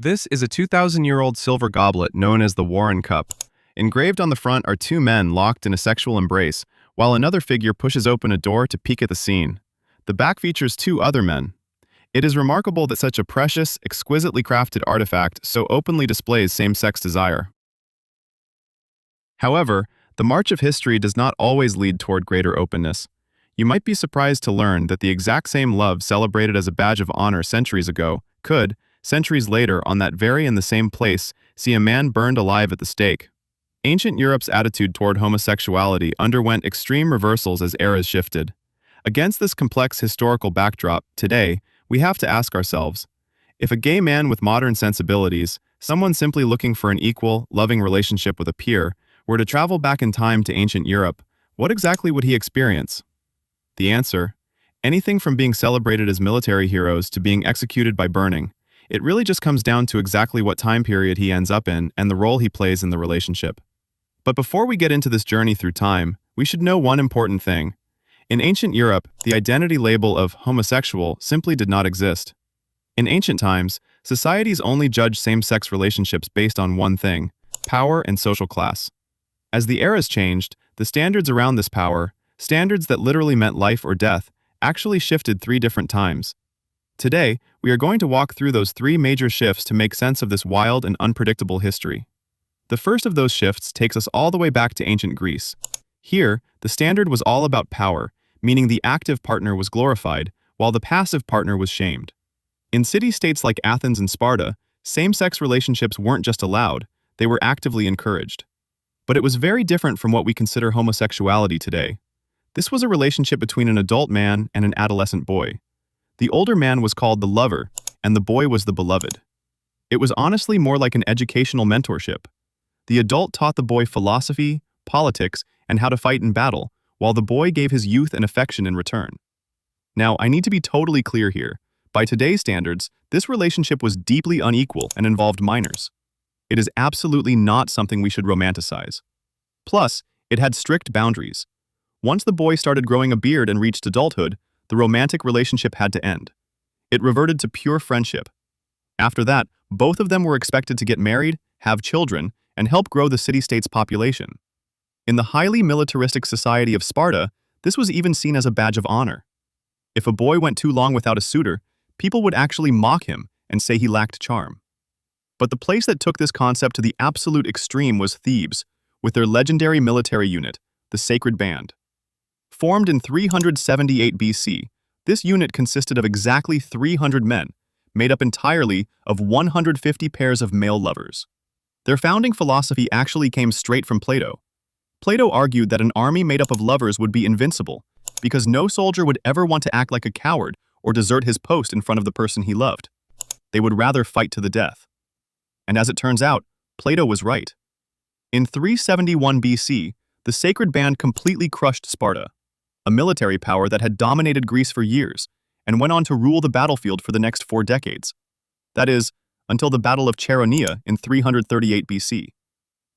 This is a 2,000-year-old silver goblet known as the Warren Cup. Engraved on the front are two men locked in a sexual embrace, while another figure pushes open a door to peek at the scene. The back features two other men. It is remarkable that such a precious, exquisitely crafted artifact so openly displays same-sex desire. However, the march of history does not always lead toward greater openness. You might be surprised to learn that the exact same love celebrated as a badge of honor centuries ago could, centuries later on that very and the same place, see a man burned alive at the stake. Ancient Europe's attitude toward homosexuality underwent extreme reversals as eras shifted. Against this complex historical backdrop, today, we have to ask ourselves, if a gay man with modern sensibilities, someone simply looking for an equal, loving relationship with a peer, were to travel back in time to ancient Europe, what exactly would he experience? The answer: anything from being celebrated as military heroes to being executed by burning. It really just comes down to exactly what time period he ends up in and the role he plays in the relationship. But before we get into this journey through time, we should know one important thing. In ancient Europe, the identity label of homosexual simply did not exist. In ancient times, societies only judged same-sex relationships based on one thing: power and social class. As the eras changed, the standards around this power, standards that literally meant life or death, actually shifted 3 different times. Today, we are going to walk through those 3 major shifts to make sense of this wild and unpredictable history. The first of those shifts takes us all the way back to ancient Greece. Here, the standard was all about power, meaning the active partner was glorified, while the passive partner was shamed. In city-states like Athens and Sparta, same-sex relationships weren't just allowed, they were actively encouraged. But it was very different from what we consider homosexuality today. This was a relationship between an adult man and an adolescent boy. The older man was called the lover, and the boy was the beloved. It was honestly more like an educational mentorship. The adult taught the boy philosophy, politics, and how to fight in battle, while the boy gave his youth and affection in return. Now, I need to be totally clear here. By today's standards, this relationship was deeply unequal and involved minors. It is absolutely not something we should romanticize. Plus, it had strict boundaries. Once the boy started growing a beard and reached adulthood, the romantic relationship had to end. It reverted to pure friendship. After that, both of them were expected to get married, have children, and help grow the city-state's population. In the highly militaristic society of Sparta, this was even seen as a badge of honor. If a boy went too long without a suitor, people would actually mock him and say he lacked charm. But the place that took this concept to the absolute extreme was Thebes, with their legendary military unit, the Sacred Band. Formed in 378 BC, this unit consisted of exactly 300 men, made up entirely of 150 pairs of male lovers. Their founding philosophy actually came straight from Plato. Plato argued that an army made up of lovers would be invincible, because no soldier would ever want to act like a coward or desert his post in front of the person he loved. They would rather fight to the death. And as it turns out, Plato was right. In 371 BC, the Sacred Band completely crushed Sparta, a military power that had dominated Greece for years, and went on to rule the battlefield for the next 4 decades. That is, until the Battle of Chaeronea in 338 BC.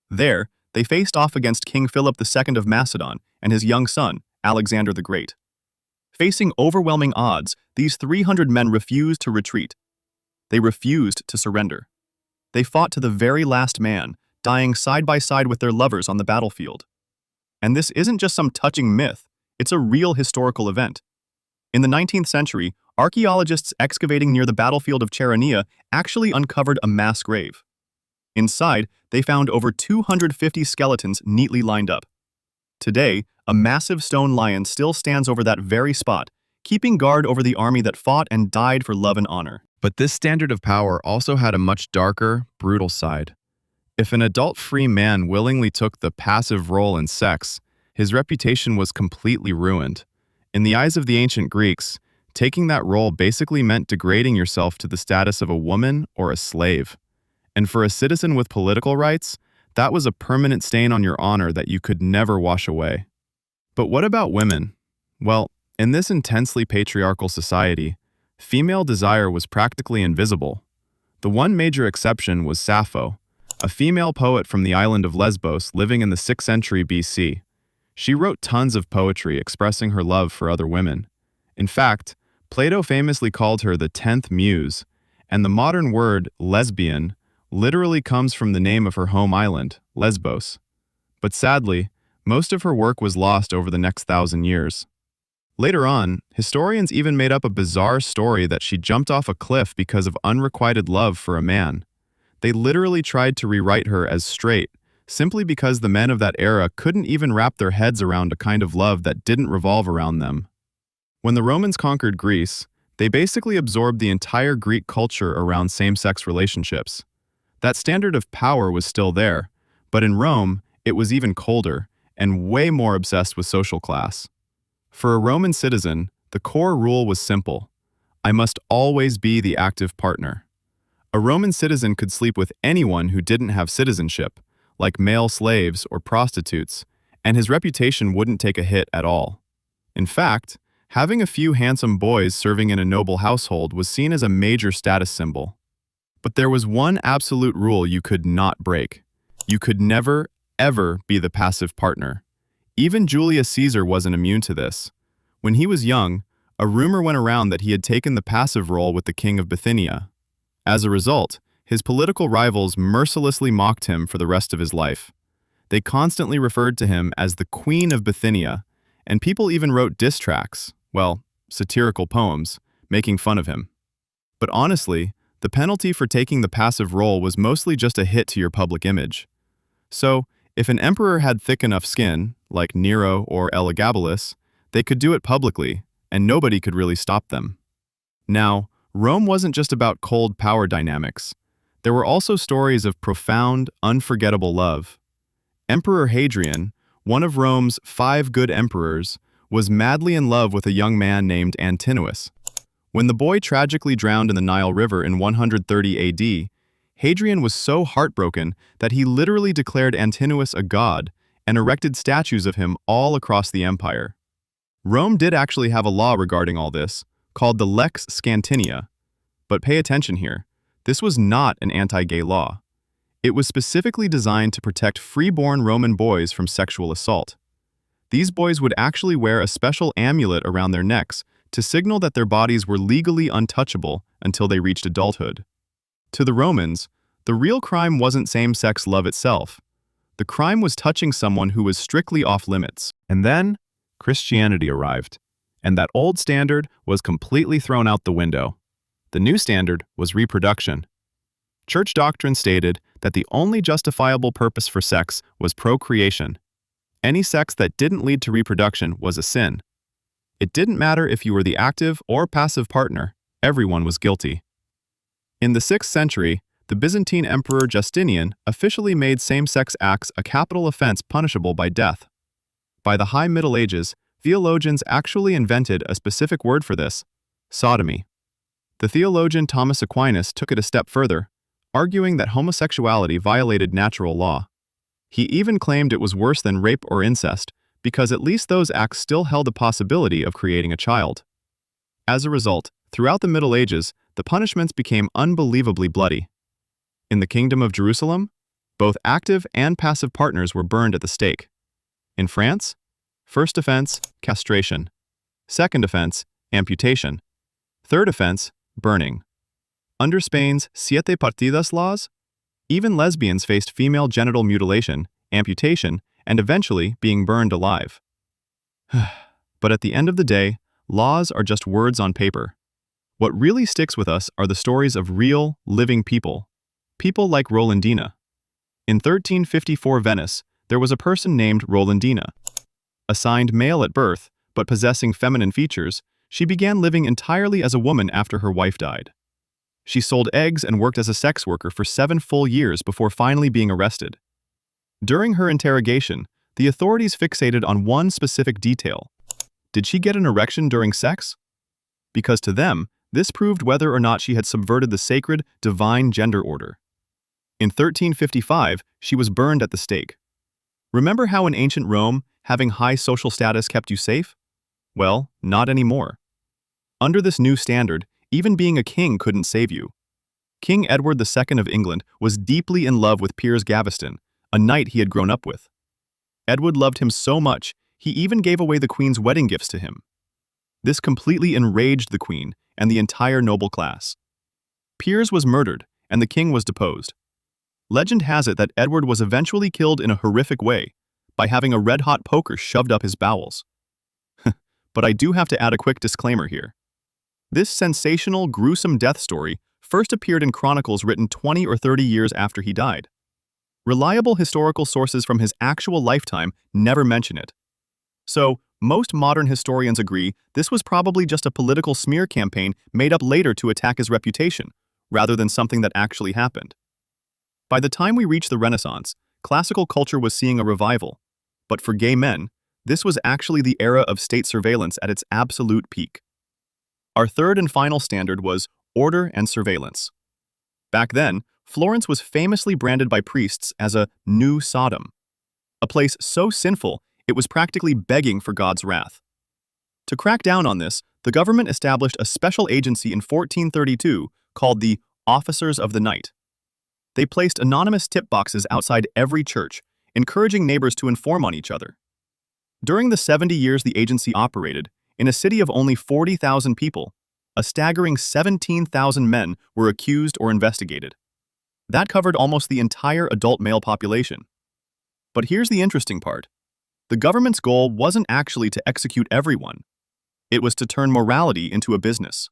There, they faced off against King Philip II of Macedon and his young son, Alexander the Great. Facing overwhelming odds, these 300 men refused to retreat. They refused to surrender. They fought to the very last man, dying side by side with their lovers on the battlefield. And this isn't just some touching myth, it's a real historical event. In the 19th century, archaeologists excavating near the battlefield of Chaeronea actually uncovered a mass grave. Inside, they found over 250 skeletons neatly lined up. Today, a massive stone lion still stands over that very spot, keeping guard over the army that fought and died for love and honor. But this standard of power also had a much darker, brutal side. If an adult free man willingly took the passive role in sex, his reputation was completely ruined. In the eyes of the ancient Greeks, taking that role basically meant degrading yourself to the status of a woman or a slave. And for a citizen with political rights, that was a permanent stain on your honor that you could never wash away. But what about women? Well, in this intensely patriarchal society, female desire was practically invisible. The one major exception was Sappho, a female poet from the island of Lesbos living in the 6th century BC. She wrote tons of poetry expressing her love for other women. In fact, Plato famously called her the 10th muse, and the modern word lesbian literally comes from the name of her home island, Lesbos. But sadly, most of her work was lost over the next 1,000 years. Later on, historians even made up a bizarre story that she jumped off a cliff because of unrequited love for a man. They literally tried to rewrite her as straight, simply because the men of that era couldn't even wrap their heads around a kind of love that didn't revolve around them. When the Romans conquered Greece, they basically absorbed the entire Greek culture around same-sex relationships. That standard of power was still there, but in Rome, it was even colder and way more obsessed with social class. For a Roman citizen, the core rule was simple: I must always be the active partner. A Roman citizen could sleep with anyone who didn't have citizenship, like male slaves or prostitutes, and his reputation wouldn't take a hit at all. In fact, having a few handsome boys serving in a noble household was seen as a major status symbol. But there was one absolute rule you could not break. You could never, ever be the passive partner. Even Julius Caesar wasn't immune to this. When he was young, a rumor went around that he had taken the passive role with the king of Bithynia. As a result, his political rivals mercilessly mocked him for the rest of his life. They constantly referred to him as the Queen of Bithynia, and people even wrote diss tracks, well, satirical poems, making fun of him. But honestly, the penalty for taking the passive role was mostly just a hit to your public image. So, if an emperor had thick enough skin, like Nero or Elagabalus, they could do it publicly, and nobody could really stop them. Now, Rome wasn't just about cold power dynamics. There were also stories of profound, unforgettable love. Emperor Hadrian, one of Rome's 5 good emperors, was madly in love with a young man named Antinous. When the boy tragically drowned in the Nile River in 130 AD, Hadrian was so heartbroken that he literally declared Antinous a god and erected statues of him all across the empire. Rome did actually have a law regarding all this, called the Lex Scantinia. But pay attention here, this was not an anti-gay law. It was specifically designed to protect freeborn Roman boys from sexual assault. These boys would actually wear a special amulet around their necks to signal that their bodies were legally untouchable until they reached adulthood. To the Romans, the real crime wasn't same-sex love itself. The crime was touching someone who was strictly off-limits. And then, Christianity arrived, and that old standard was completely thrown out the window. The new standard was reproduction. Church doctrine stated that the only justifiable purpose for sex was procreation. Any sex that didn't lead to reproduction was a sin. It didn't matter if you were the active or passive partner, everyone was guilty. In the 6th century, the Byzantine Emperor Justinian officially made same-sex acts a capital offense punishable by death. By the High Middle Ages, theologians actually invented a specific word for this: sodomy. The theologian Thomas Aquinas took it a step further, arguing that homosexuality violated natural law. He even claimed it was worse than rape or incest, because at least those acts still held the possibility of creating a child. As a result, throughout the Middle Ages, the punishments became unbelievably bloody. In the Kingdom of Jerusalem, both active and passive partners were burned at the stake. In France, first offense, castration. Second offense, amputation. Third offense, burning. Under Spain's Siete Partidas laws, even lesbians faced female genital mutilation, amputation, and eventually being burned alive. But at the end of the day, laws are just words on paper. What really sticks with us are the stories of real, living people. People like Rolandina. In 1354 Venice, there was a person named Rolandina. Assigned male at birth, but possessing feminine features, she began living entirely as a woman after her wife died. She sold eggs and worked as a sex worker for 7 full years before finally being arrested. During her interrogation, the authorities fixated on one specific detail. Did she get an erection during sex? Because to them, this proved whether or not she had subverted the sacred, divine gender order. In 1355, she was burned at the stake. Remember how in ancient Rome, having high social status kept you safe? Well, not anymore. Under this new standard, even being a king couldn't save you. King Edward II of England was deeply in love with Piers Gaveston, a knight he had grown up with. Edward loved him so much, he even gave away the Queen's wedding gifts to him. This completely enraged the Queen and the entire noble class. Piers was murdered, and the king was deposed. Legend has it that Edward was eventually killed in a horrific way, by having a red-hot poker shoved up his bowels. But I do have to add a quick disclaimer here. This sensational, gruesome death story first appeared in chronicles written 20 or 30 years after he died. Reliable historical sources from his actual lifetime never mention it. So, most modern historians agree this was probably just a political smear campaign made up later to attack his reputation, rather than something that actually happened. By the time we reach the Renaissance, classical culture was seeing a revival. But for gay men, this was actually the era of state surveillance at its absolute peak. Our third and final standard was order and surveillance. Back then, Florence was famously branded by priests as a new Sodom, a place so sinful it was practically begging for God's wrath. To crack down on this, the government established a special agency in 1432 called the Officers of the Night. They placed anonymous tip boxes outside every church, encouraging neighbors to inform on each other. During the 70 years the agency operated, in a city of only 40,000 people, a staggering 17,000 men were accused or investigated. That covered almost the entire adult male population. But here's the interesting part. The government's goal wasn't actually to execute everyone. It was to turn morality into a business.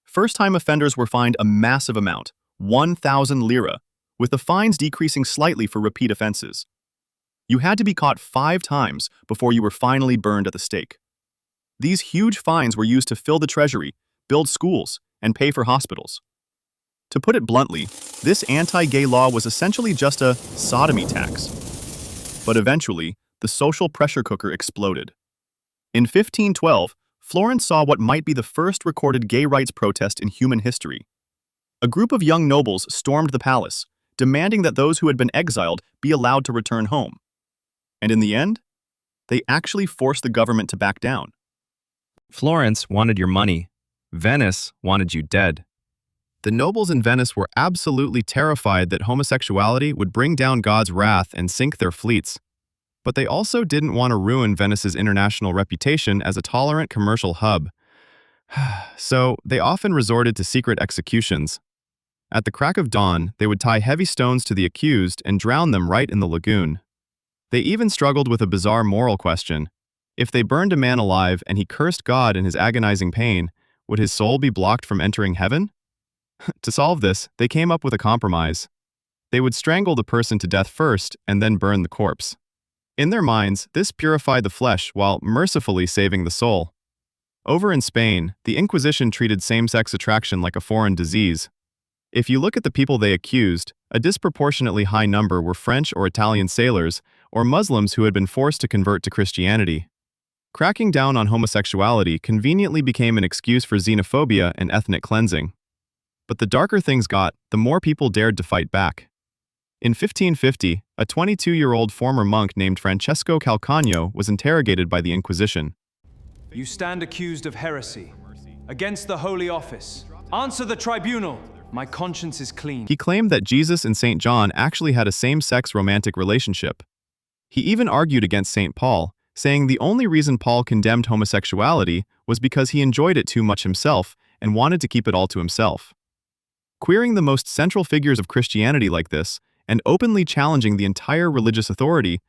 First-time offenders were fined a massive amount, 1,000 lira, with the fines decreasing slightly for repeat offenses. You had to be caught 5 times before you were finally burned at the stake. These huge fines were used to fill the treasury, build schools, and pay for hospitals. To put it bluntly, this anti-gay law was essentially just a sodomy tax. But eventually, the social pressure cooker exploded. In 1512, Florence saw what might be the first recorded gay rights protest in human history. A group of young nobles stormed the palace, demanding that those who had been exiled be allowed to return home. And in the end, they actually forced the government to back down. Florence wanted your money. Venice wanted you dead. The nobles in Venice were absolutely terrified that homosexuality would bring down God's wrath and sink their fleets. But they also didn't want to ruin Venice's international reputation as a tolerant commercial hub. So they often resorted to secret executions. At the crack of dawn, they would tie heavy stones to the accused and drown them right in the lagoon. They even struggled with a bizarre moral question. If they burned a man alive and he cursed God in his agonizing pain, would his soul be blocked from entering heaven? To solve this, they came up with a compromise. They would strangle the person to death first and then burn the corpse. In their minds, this purified the flesh while mercifully saving the soul. Over in Spain, the Inquisition treated same-sex attraction like a foreign disease. If you look at the people they accused, a disproportionately high number were French or Italian sailors or Muslims who had been forced to convert to Christianity. Cracking down on homosexuality conveniently became an excuse for xenophobia and ethnic cleansing. But the darker things got, the more people dared to fight back. In 1550, a 22-year-old former monk named Francesco Calcagno was interrogated by the Inquisition. You stand accused of heresy against the Holy Office. Answer the tribunal. My conscience is clean. He claimed that Jesus and St. John actually had a same-sex romantic relationship. He even argued against St. Paul, saying the only reason Paul condemned homosexuality was because he enjoyed it too much himself and wanted to keep it all to himself. Queering the most central figures of Christianity like this, and openly challenging the entire religious authority,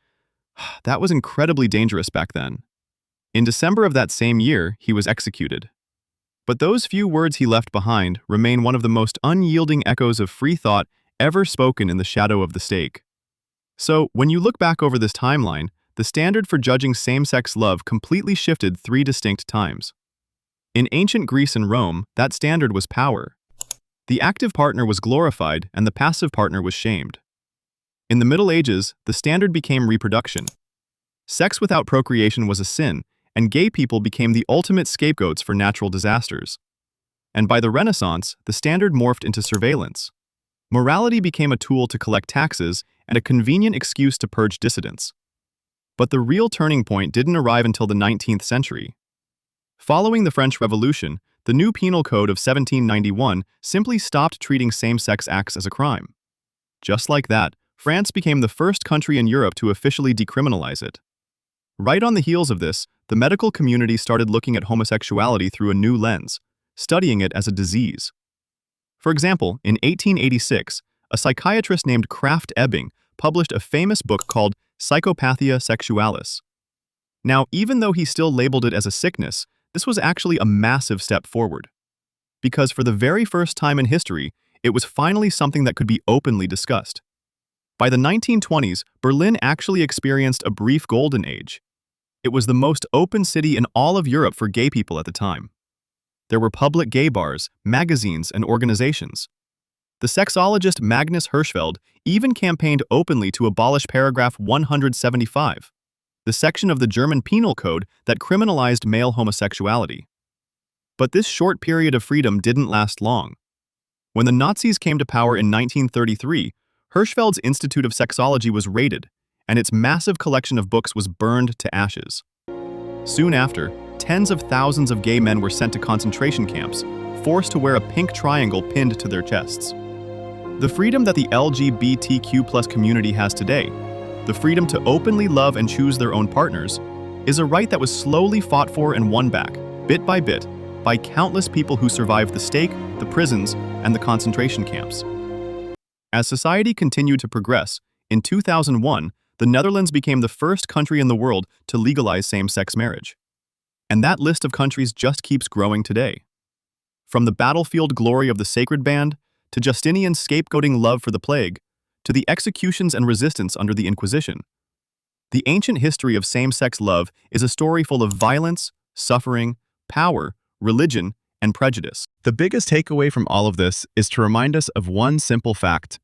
that was incredibly dangerous back then. In December of that same year, he was executed. But those few words he left behind remain one of the most unyielding echoes of free thought ever spoken in the shadow of the stake. So, when you look back over this timeline, the standard for judging same-sex love completely shifted 3 distinct times. In ancient Greece and Rome, that standard was power. The active partner was glorified and the passive partner was shamed. In the Middle Ages, the standard became reproduction. Sex without procreation was a sin, and gay people became the ultimate scapegoats for natural disasters. And by the Renaissance, the standard morphed into surveillance. Morality became a tool to collect taxes and a convenient excuse to purge dissidents. But the real turning point didn't arrive until the 19th century. Following the French Revolution, the new Penal Code of 1791 simply stopped treating same-sex acts as a crime. Just like that, France became the first country in Europe to officially decriminalize it. Right on the heels of this, the medical community started looking at homosexuality through a new lens, studying it as a disease. For example, in 1886, a psychiatrist named Krafft Ebing published a famous book called Psychopathia Sexualis. Now, even though he still labeled it as a sickness, this was actually a massive step forward. Because for the very first time in history, it was finally something that could be openly discussed. By the 1920s, Berlin actually experienced a brief golden age. It was the most open city in all of Europe for gay people at the time. There were public gay bars, magazines, and organizations. The sexologist Magnus Hirschfeld even campaigned openly to abolish paragraph 175, the section of the German Penal Code that criminalized male homosexuality. But this short period of freedom didn't last long. When the Nazis came to power in 1933, Hirschfeld's Institute of Sexology was raided, and its massive collection of books was burned to ashes. Soon after, tens of thousands of gay men were sent to concentration camps, forced to wear a pink triangle pinned to their chests. The freedom that the LGBTQ+ community has today, the freedom to openly love and choose their own partners, is a right that was slowly fought for and won back, bit, by countless people who survived the stake, the prisons, and the concentration camps. As society continued to progress, in 2001, the Netherlands became the first country in the world to legalize same-sex marriage. And that list of countries just keeps growing today. From the battlefield glory of the sacred band, to Justinian's scapegoating love for the plague, to the executions and resistance under the Inquisition. The ancient history of same-sex love is a story full of violence, suffering, power, religion, and prejudice. The biggest takeaway from all of this is to remind us of one simple fact.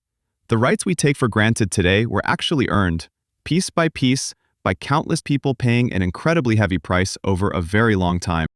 The rights we take for granted today were actually earned, piece by countless people paying an incredibly heavy price over a very long time.